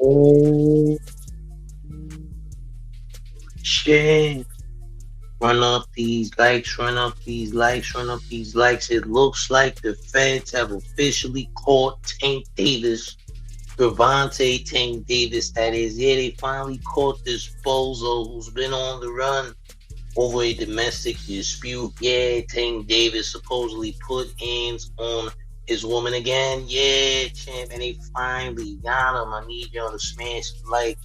Oh, shit. Run up these likes, run up these likes, run up these likes. It looks like the feds have officially caught Tank Davis, Gervonta Tank Davis, that is. Yeah, they finally caught this bozo who's been on the run over a domestic dispute. Yeah, Tank Davis supposedly put hands on his woman again. Yeah, champ, and they finally got him. I need y'all to smash the like.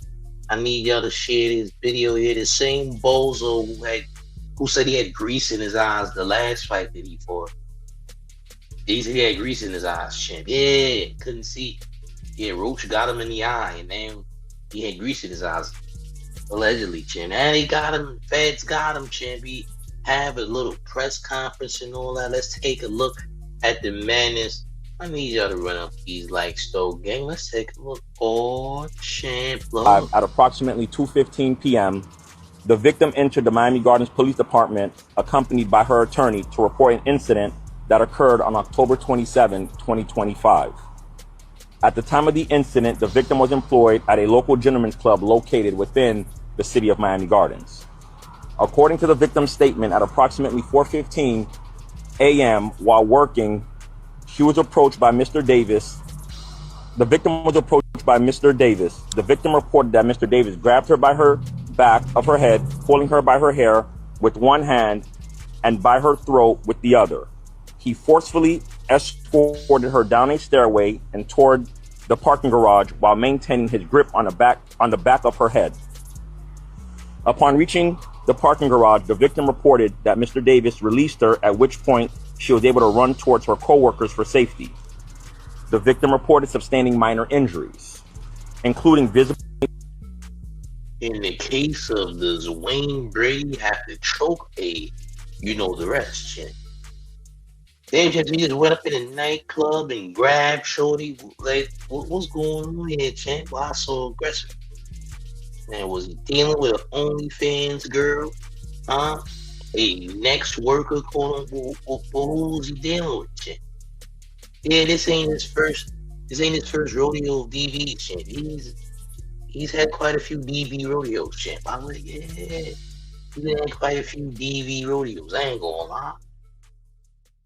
I need y'all to share this video here. The same bozo who said he had grease in his eyes the last fight that he fought. He said he had grease in his eyes, champ. Yeah, couldn't see. Yeah, Roach got him in the eye, and then he had grease in his eyes, allegedly, champ. And he got him. Feds got him, champ. He have a little press conference and all that. Let's take a look at the madness. I need y'all to run up these likes, though, gang. Let's take a look. Oh, champ. Look. At approximately 2:15 p.m., the victim entered the Miami Gardens Police Department accompanied by her attorney to report an incident that occurred on October 27, 2025. At the time of the incident, the victim was employed at a local gentleman's club located within the city of Miami Gardens. According to the victim's statement, at approximately 4:15 a.m. while working, she was approached by Mr. Davis. The victim was approached by Mr. Davis. The victim reported that Mr. Davis grabbed her by her back of her head, pulling her by her hair with one hand and by her throat with the other. He forcefully escorted her down a stairway and toward the parking garage while maintaining his grip on the back of her head. Upon reaching the parking garage, the victim reported that Mr. Davis released her, at which point she was able to run towards her co-workers for safety. The victim reported sustaining minor injuries, including visible. In the case of the Wayne Brady have to choke you know the rest, champ. Damn, champ, he just went up in a nightclub and grabbed Shorty. Like, what's going on here, champ? Why so aggressive? Man, was he dealing with an OnlyFans girl? Huh? A next worker, quote unquote. Who was he dealing with, champ? Yeah, this ain't his first rodeo of DV, champ. He's had quite a few DV rodeos, champ. I'm like, yeah, he's had quite a few DV rodeos. I ain't gonna lie.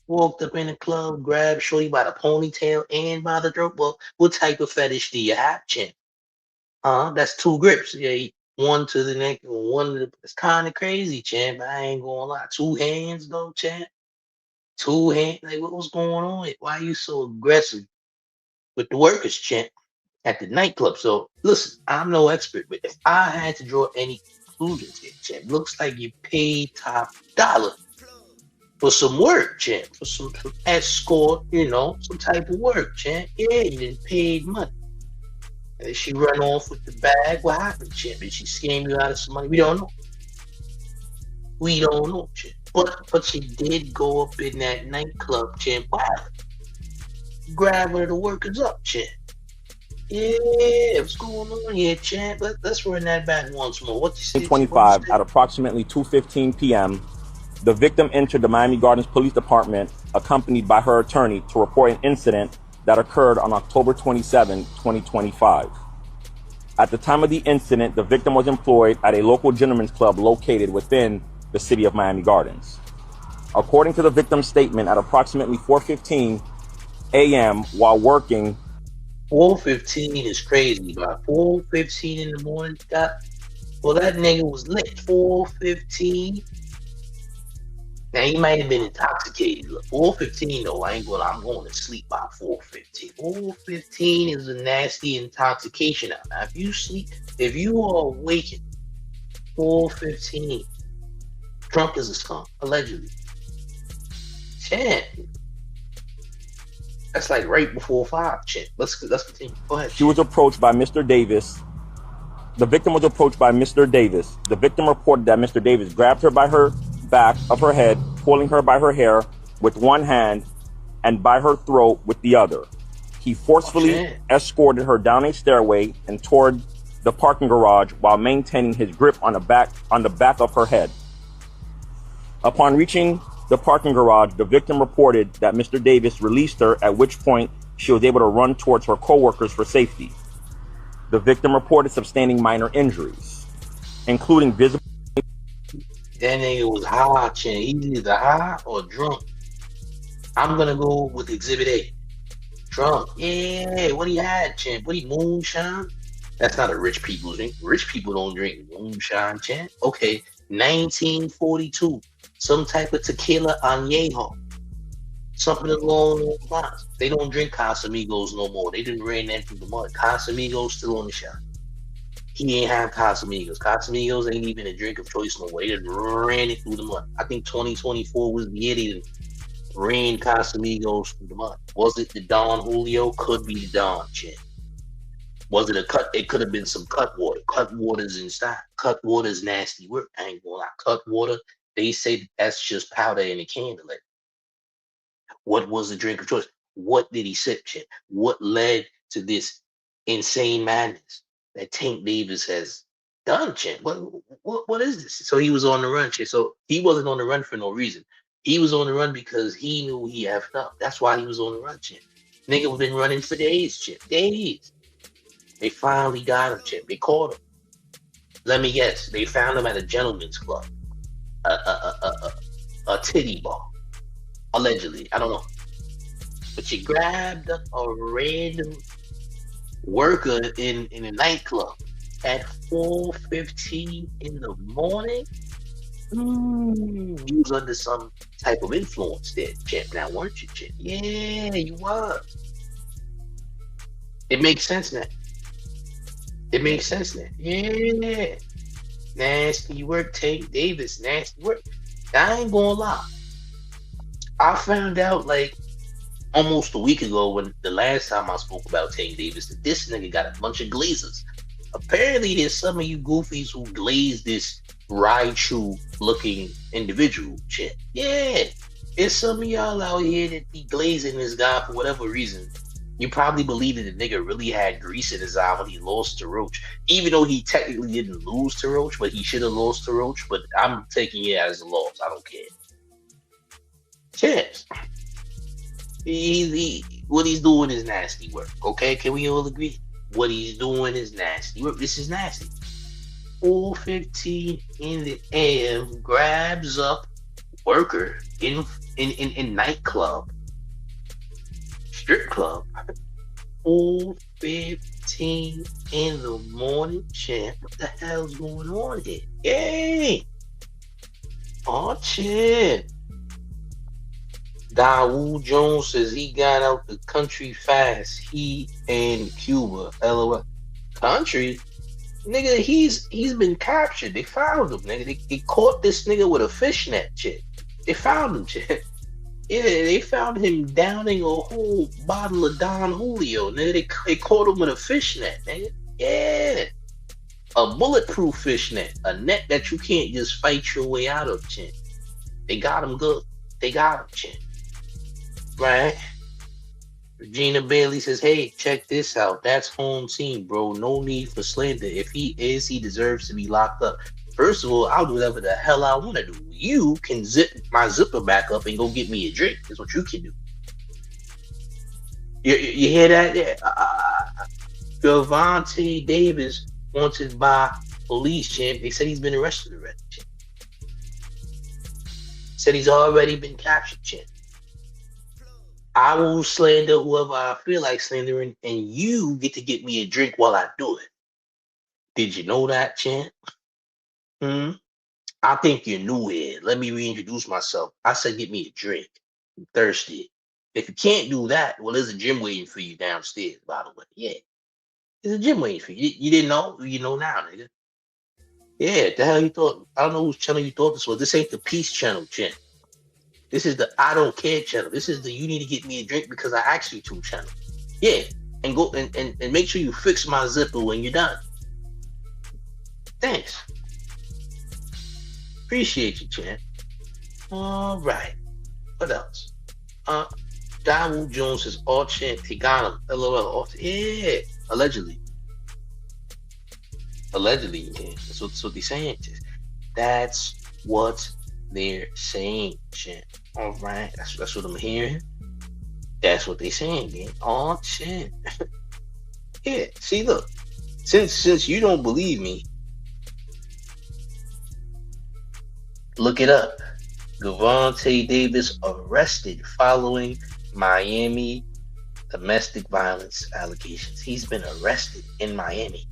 Walked up in the club, grabbed Shorty by the ponytail and by the throat. Well, what type of fetish do you have, champ? That's two grips. Yeah, one to the neck and one to the. It's kind of crazy, champ. I ain't gonna lie. Two hands, though, champ. Two hands. Like, what was going on? Why are you so aggressive with the workers, champ, at the nightclub? So, listen, I'm no expert, but if I had to draw any conclusions here, champ, looks like you paid top dollar for some work, champ, for some escort, some type of work, champ. Yeah, you didn't paid money. And she run off with the bag. What happened, champ? Did she scam you out of some money? We don't know. We don't know, champ. But she did go up in that nightclub, champ. Wow. Grab one of the workers up, champ. Yeah, what's going on here, champ? Let's run that back once more. What you say? 25 at approximately 2:15 p.m. The victim entered the Miami Gardens Police Department accompanied by her attorney to report an incident that occurred on October 27, 2025. At the time of the incident, the victim was employed at a local gentleman's club located within the city of Miami Gardens. According to the victim's statement, at approximately 4:15 a.m. while working. 4:15 is crazy, bro. 4:15 in the morning, that nigga was lit. 4:15. Now he might have been intoxicated. 4:15 though, I'm going to sleep by 4:15. 4:15 is a nasty intoxication out. Now if you are awakened 4:15, drunk as a skunk, allegedly. Champ. That's like right before 5, champ. Let's continue. Go ahead. She was approached by Mr. Davis. The victim was approached by Mr. Davis. The victim reported that Mr. Davis grabbed her by her back of her head, pulling her by her hair with one hand and by her throat with the other. He forcefully escorted her down a stairway and toward the parking garage while maintaining his grip on the back of her head. Upon reaching the parking garage, the victim reported that Mr. Davis released her, at which point she was able to run towards her co-workers for safety. The victim reported sustaining minor injuries, including visible. That nigga was high, chin. He's either high or drunk. I'm gonna go with Exhibit A. Drunk. Yeah, what he had, chin? What he moonshine? That's not a rich people drink. Rich people don't drink moonshine, chin. Okay, 1942. Some type of tequila añejo. Something along those lines. They don't drink Casamigos no more. They didn't ran that through the mud. Casamigos still on the shot. He ain't have Casamigos. Casamigos ain't even a drink of choice no more. They didn't ran it through the mud. I think 2024 was the year they ran Casamigos through the mud. Was it the Don Julio? Could be the Don, shit. Was it a cut? It could have been some cut water. Cut water's in style. Cut water's nasty work. I ain't gonna lie. Cut water, they say that's just powder in a candle. What was the drink of choice? What did he sip, shit? What led to this insane madness that Tank Davis has done, shit? What is this? So he was on the run, shit. So he wasn't on the run for no reason. He was on the run because he knew he effed up. That's why he was on the run, shit. Nigga been running for days, shit. Days. They finally got him, shit. They caught him. Let me guess. They found him at a gentleman's club. A titty bar. Allegedly, I don't know. But you grabbed up a random worker in a nightclub at 4:15 in the morning. You was under some type of influence there, champ. Now, weren't you, champ? Yeah, you was. It makes sense now. It makes sense now. Yeah. Nasty work, Tank Davis. Nasty work. I ain't gonna lie. I found out like almost a week ago when the last time I spoke about Tank Davis that this nigga got a bunch of glazers. Apparently there's some of you goofies who glaze this Raichu looking individual shit. Yeah. There's some of y'all out here that be glazing this guy for whatever reason. You probably believe that the nigga really had grease in his eye when he lost to Roach. Even though he technically didn't lose to Roach, but he should have lost to Roach. But I'm taking it as a loss. I don't care. Yes. What he's doing is nasty work. Okay, can we all agree? What he's doing is nasty work. This is nasty. 4:15 in the AM, grabs up worker in nightclub, strip club. 4:15 in the morning, champ. What the hell's going on here? Yay! Oh, champ. Dawood Jones says he got out the country fast. He and Cuba. LOL. Country? Nigga, he's been captured. They found him, nigga. They caught this nigga with a fishnet, shit. They found him, shit. Yeah, they found him downing a whole bottle of Don Julio, nigga. They caught him with a fishnet, nigga. Yeah. A bulletproof fishnet. A net that you can't just fight your way out of, shit. They got him good. They got him, shit. Right? Regina Bailey says, hey, check this out. That's home team, bro. No need for slander. If he is, he deserves to be locked up. First of all, I'll do whatever the hell I want to do. You can zip my zipper back up and go get me a drink. That's what you can do. You hear that? Yeah. Gervonta Davis wanted by police, champ. They said he's been arrested already, champ. Said he's already been captured, champ. I will slander whoever I feel like slandering, and you get to get me a drink while I do it. Did you know that, champ? I think you're new here. Let me reintroduce myself. I said get me a drink. I'm thirsty. If you can't do that, well, there's a gym waiting for you downstairs, by the way. Yeah. There's a gym waiting for you. You didn't know? You know now, nigga. Yeah, the hell you thought? I don't know whose channel you thought this was. This ain't the Peace channel, champ. This is the I don't care channel. This is the you need to get me a drink because I asked you to channel. Yeah. And go and make sure you fix my zipper when you're done. Thanks. Appreciate you, champ. All right. What else? Dawood Jones says, all champ, he got him. LOL. Yeah. Allegedly. Allegedly, yeah. That's what they're saying. That's what they're saying, champ. All right. That's what I'm hearing. That's what they're saying, man. Oh, champ. Yeah. See, look. Since you don't believe me, look it up. Gervonta Davis arrested following Miami domestic violence allegations. He's been arrested in Miami.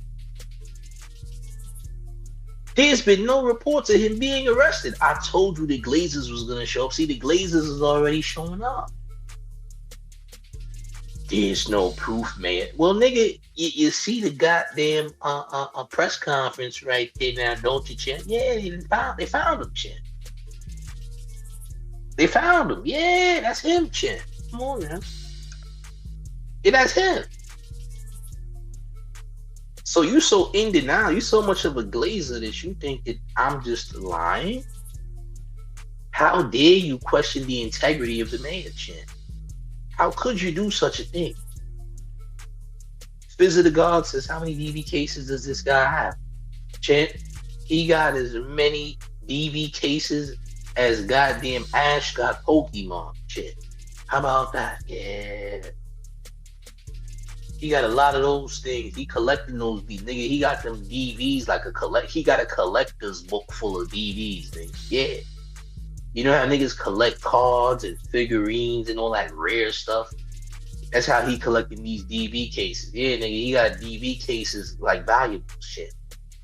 There's been no reports of him being arrested. I told you the Glazers was going to show up. See, the Glazers is already showing up. There's no proof, man. Well, nigga, you see the goddamn press conference right there now, don't you, Chin? Yeah, they found him, Chin. They found him. Yeah, that's him, Chin. Come on, man. Yeah, that's him. So you so in denial, you so much of a glazer that you think that I'm just lying? How dare you question the integrity of the mayor, Chin? How could you do such a thing? Fizz of the God says, how many DV cases does this guy have? Chin, he got as many DV cases as goddamn Ash got Pokemon, Chin. How about that? Yeah. He got a lot of those things. He collecting those DVDs. Nigga, he got them DVs like he got a collector's book full of DVs, nigga. Yeah. You know how niggas collect cards and figurines and all that rare stuff? That's how he collecting these DV cases. Yeah, nigga, he got DV cases like valuable shit.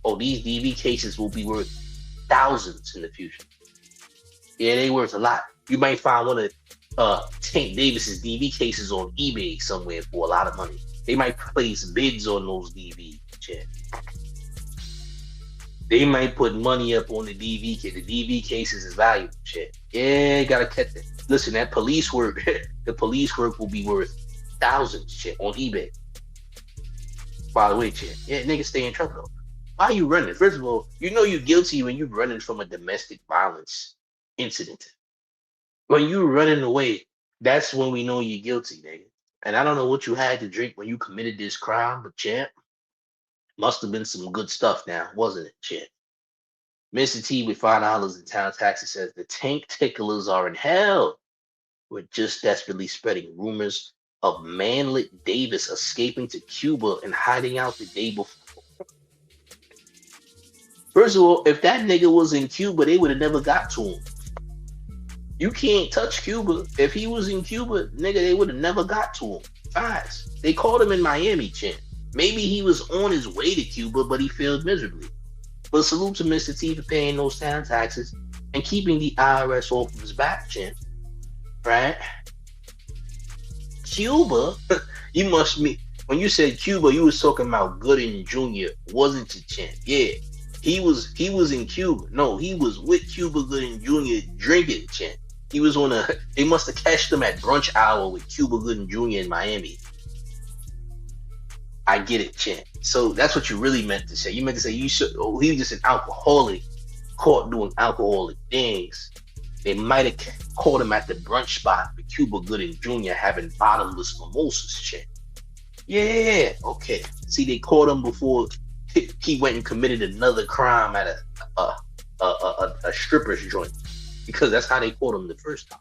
Oh, these DV cases will be worth thousands in the future. Yeah, they worth a lot. You might find one of Tank Davis's DV cases on eBay somewhere for a lot of money. They might place bids on those DV shit. They might put money up on the DV case. The DV cases is valuable shit. Yeah, gotta catch it. Listen, that police work, the police work will be worth thousands shit on eBay. By the way, shit. Yeah, niggas stay in trouble. Why are you running? First of all, you know you're guilty when you're running from a domestic violence incident. When you're running away, that's when we know you're guilty, nigga. And I don't know what you had to drink when you committed this crime, but champ, must have been some good stuff now, wasn't it, champ? Mr. T with $5 in town taxi says the tank ticklers are in hell. We're just desperately spreading rumors of Manlet Davis escaping to Cuba and hiding out the day before. First of all, if that nigga was in Cuba, they would have never got to him. You can't touch Cuba. If he was in Cuba, nigga, they would have never got to him. Fast. They caught him in Miami, champ. Maybe he was on his way to Cuba, but he failed miserably. But salute to Mr. T for paying those town taxes and keeping the IRS off of his back, champ. Right? Cuba? You must be. When you said Cuba, you was talking about Gooden Jr., wasn't you, champ? Yeah. He was in Cuba. No, he was with Cuba Gooding Jr. drinking, champ. He was on they must have catched him at brunch hour with Cuba Gooding Jr. in Miami. I get it, champ. So that's what you really meant to say. You meant to say he was just an alcoholic caught doing alcoholic things. They might have caught him at the brunch spot with Cuba Gooding Jr. having bottomless mimosas, champ. Yeah, okay. See, they caught him before he went and committed another crime at a stripper's joint, because that's how they caught him the first time.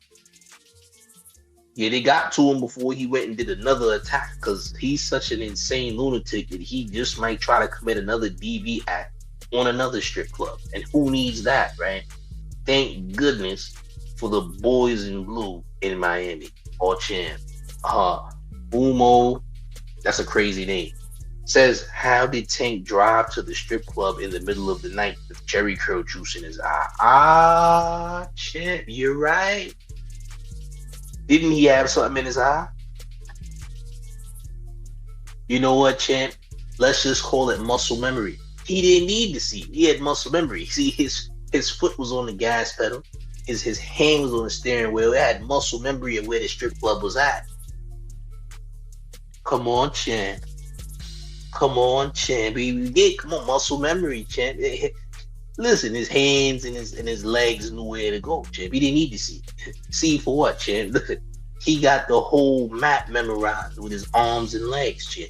Yeah, they got to him before he went and did another attack, because he's such an insane lunatic that he just might try to commit another DV act on another strip club. And who needs that, right? Thank goodness for the boys in blue in Miami. Or champ. Umo, that's a crazy name. Says, how did Tank drive to the strip club in the middle of the night with Jerry curl juice in his eye? Shit, you're right. Didn't he have something in his eye? You know what, champ? Let's just call it muscle memory. He didn't need to see. He had muscle memory. See, his foot was on the gas pedal. His hand was on the steering wheel. It had muscle memory of where the strip club was at. Come on, champ. Come on, champ. Come on, muscle memory, champ. Listen, his hands and his legs knew where to go, champ. He didn't need to see. See for what, champ? Look, he got the whole map memorized with his arms and legs, champ.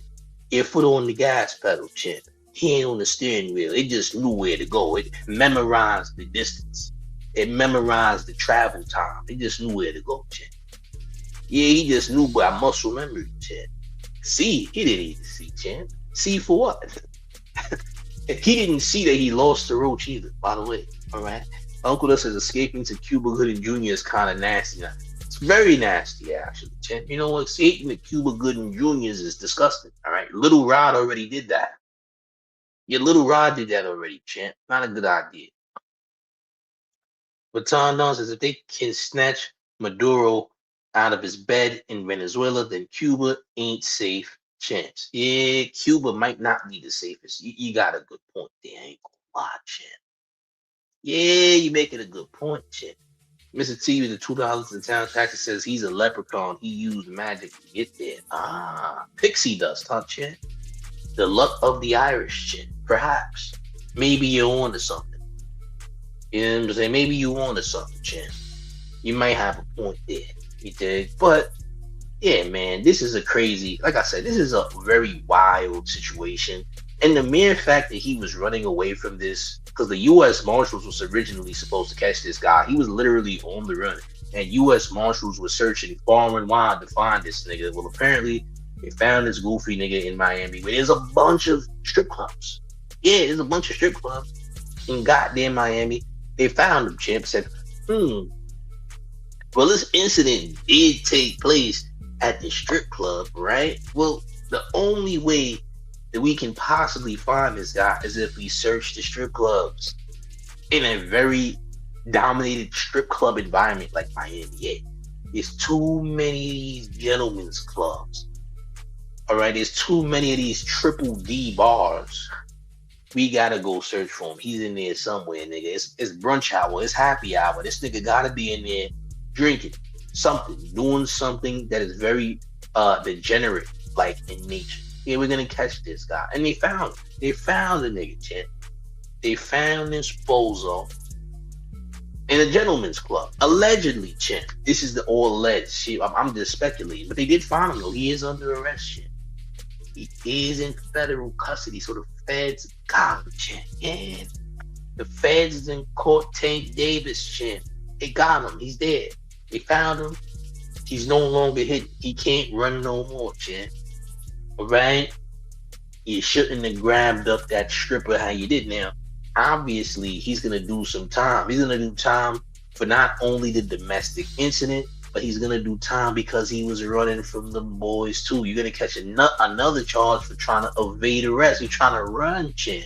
Your foot on the gas pedal, champ. Hand on the steering wheel. It just knew where to go. It memorized the distance. It memorized the travel time. It just knew where to go, champ. Yeah, he just knew by muscle memory, champ. See, he didn't need to see, champ. See for what? He didn't see that he lost to Roach either, by the way. All right. Uncle Dust says escaping to Cuba Gooding Jr. is kind of nasty. Now. It's very nasty, actually, Chin. You know what? Escaping to Cuba Gooding Jr. is disgusting. All right. Little Rod already did that. Your Little Rod did that already, Chin. Not a good idea. But Tom Don says if they can snatch Maduro out of his bed in Venezuela, then Cuba ain't safe. Chance. Yeah, Cuba might not be the safest. You got a good point there. I ain't gonna lie, Chin. Yeah, you making a good point, Chin. Mr. T with the $2 in town taxes says he's a leprechaun. He used magic to get there. Pixie dust, huh, Chin? The luck of the Irish, Chin. Perhaps. Maybe you're on to something. You know what I'm saying? Maybe you on to something, Chin. You might have a point there. You dig? But yeah, man, this is a crazy, like I said, this is a very wild situation. And the mere fact that he was running away from this, because the U.S. Marshals was originally supposed to catch this guy. He was literally on the run. And U.S. Marshals were searching far and wide to find this nigga. Well, apparently, they found this goofy nigga in Miami where there's a bunch of strip clubs. Yeah, there's a bunch of strip clubs in goddamn Miami. They found him, Champ. Said, well, this incident did take place at the strip club, right? Well, the only way that we can possibly find this guy is if we search the strip clubs in a very dominated strip club environment like Miami. Yeah, there's too many of these gentlemen's clubs. All right, there's too many of these triple D bars. We gotta go search for him. He's in there somewhere, nigga. It's brunch hour. It's happy hour. This nigga gotta be in there drinking something, doing something that is very degenerate, like in nature. Yeah, we're gonna catch this guy. And they found him. They found the nigga, Chin. They found this bozo in a gentleman's club. Allegedly, Chin. This is the all alleged. I'm just speculating. But they did find him, though. He is under arrest, Chin. He is in federal custody. So the feds got him, Chin. Yeah. The feds is in court. Tank Davis, Chin. They got him. He's dead. They found him. He's no longer hidden. He can't run no more, Chin. All right? You shouldn't have grabbed up that stripper how you did. Now, obviously, he's going to do some time. He's going to do time for not only the domestic incident, but he's going to do time because he was running from the boys, too. You're going to catch another charge for trying to evade arrest. You're trying to run, Chin.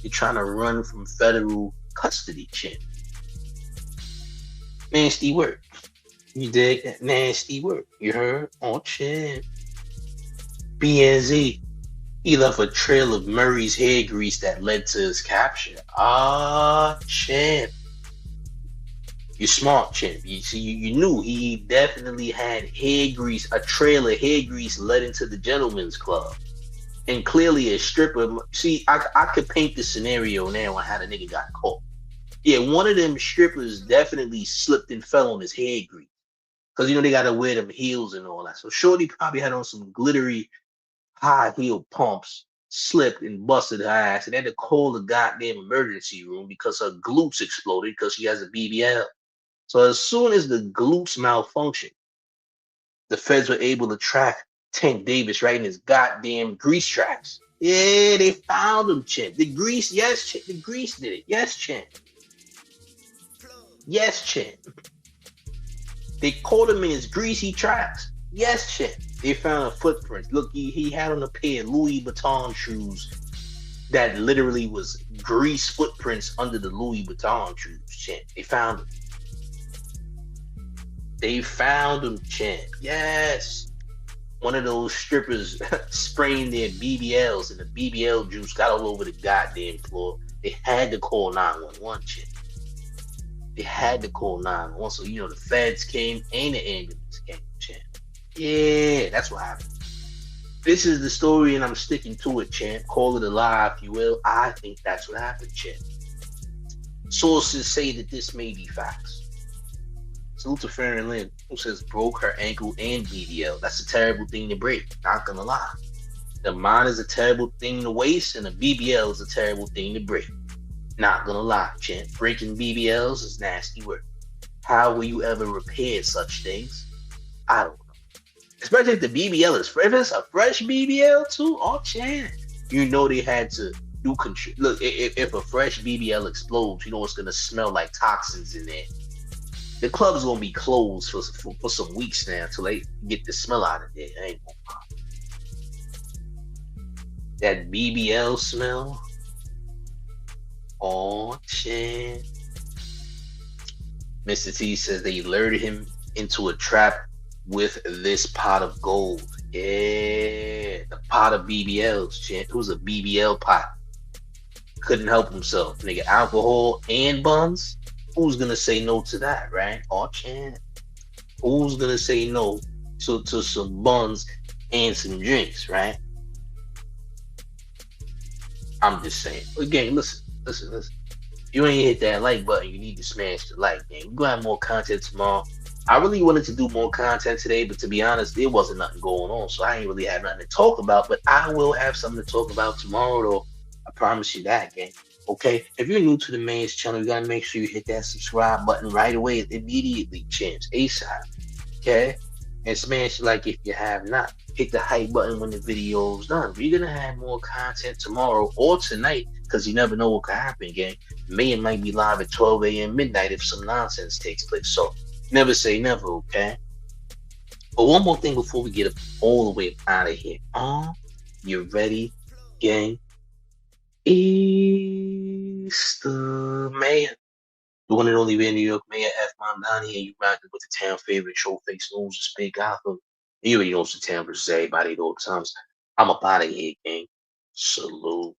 You're trying to run from federal custody, Chin. Nasty work. You dig that? Nasty work. You heard? Oh, Chin. BNZ. He left a trail of Murray's hair grease that led to his capture. Champ. You're smart, Champ. You knew he definitely had hair grease. A trail of hair grease led into the gentleman's club. And clearly a stripper. See, I could paint the scenario now on how the nigga got caught. Yeah, one of them strippers definitely slipped and fell on his hair grease. Because, they got to wear them heels and all that. So Shorty probably had on some glittery high heel pumps, slipped and busted her ass, and had to call the goddamn emergency room because her glutes exploded because she has a BBL. So as soon as the glutes malfunctioned, the feds were able to track Tank Davis right in his goddamn grease tracks. Yeah, they found him, Chin. The grease, yes, Chin. The grease did it. Yes, Chin. Yes, Chin. They caught him in his greasy tracks. Yes, Chin. They found a footprint. Look, he had on a pair of Louis Vuitton shoes that literally was grease footprints under the Louis Vuitton shoes, Chin. They found him. They found him, Chin. Yes. One of those strippers spraying their BBLs and the BBL juice got all over the goddamn floor. They had to call 911, Chin. They had to call 911. So, the feds came and the ambulance came, Chin. Yeah, that's what happened. This is the story, and I'm sticking to it, Champ. Call it a lie, if you will. I think that's what happened, Champ. Sources say that this may be facts. Salute to Farron Lynn, who says broke her ankle and BBL. That's a terrible thing to break, not gonna lie. The mind is a terrible thing to waste, and the BBL is a terrible thing to break. Not gonna lie, Champ. Breaking BBLs is nasty work. How will you ever repair such things? I don't know. Especially if the BBL is fresh. If it's a fresh BBL too, oh, Champ. They had to do control. Look, if a fresh BBL explodes, you know it's gonna smell like toxins in there. The club's gonna be closed for some weeks now until they get the smell out of there. Ain't that BBL smell? Oh shit! Mr. T says they lured him into a trap with this pot of gold. Yeah, the pot of BBLs, champ. It was a BBL pot. Couldn't help himself. Nigga, alcohol and buns. Who's gonna say no to that, right? Oh, champ. Who's gonna say no to some buns and some drinks, right? I'm just saying. Again, listen. If you ain't hit that like button, you need to smash the like, man. We're gonna have more content tomorrow. I really wanted to do more content today, but to be honest, there wasn't nothing going on, so I ain't really have nothing to talk about. But I will have something to talk about tomorrow, though. I promise you that, gang. Okay? If you're new to the main channel, you gotta make sure you hit that subscribe button right away, immediately, champs, ASAP. Okay? And smash like if you have not. Hit the hype button when the video's done. We're gonna have more content tomorrow or tonight, because you never know what could happen, gang. It might be live at 12 a.m. midnight if some nonsense takes place. So never say never, okay? But one more thing before we get all the way out of here. You ready, gang? It's the mayor. The one and only New York Mayor F. Mondani, and you rocking with the town favorite Showface News, Speak Gotham. You already know the town versus everybody at all times. I'm up out of here, gang. Salute.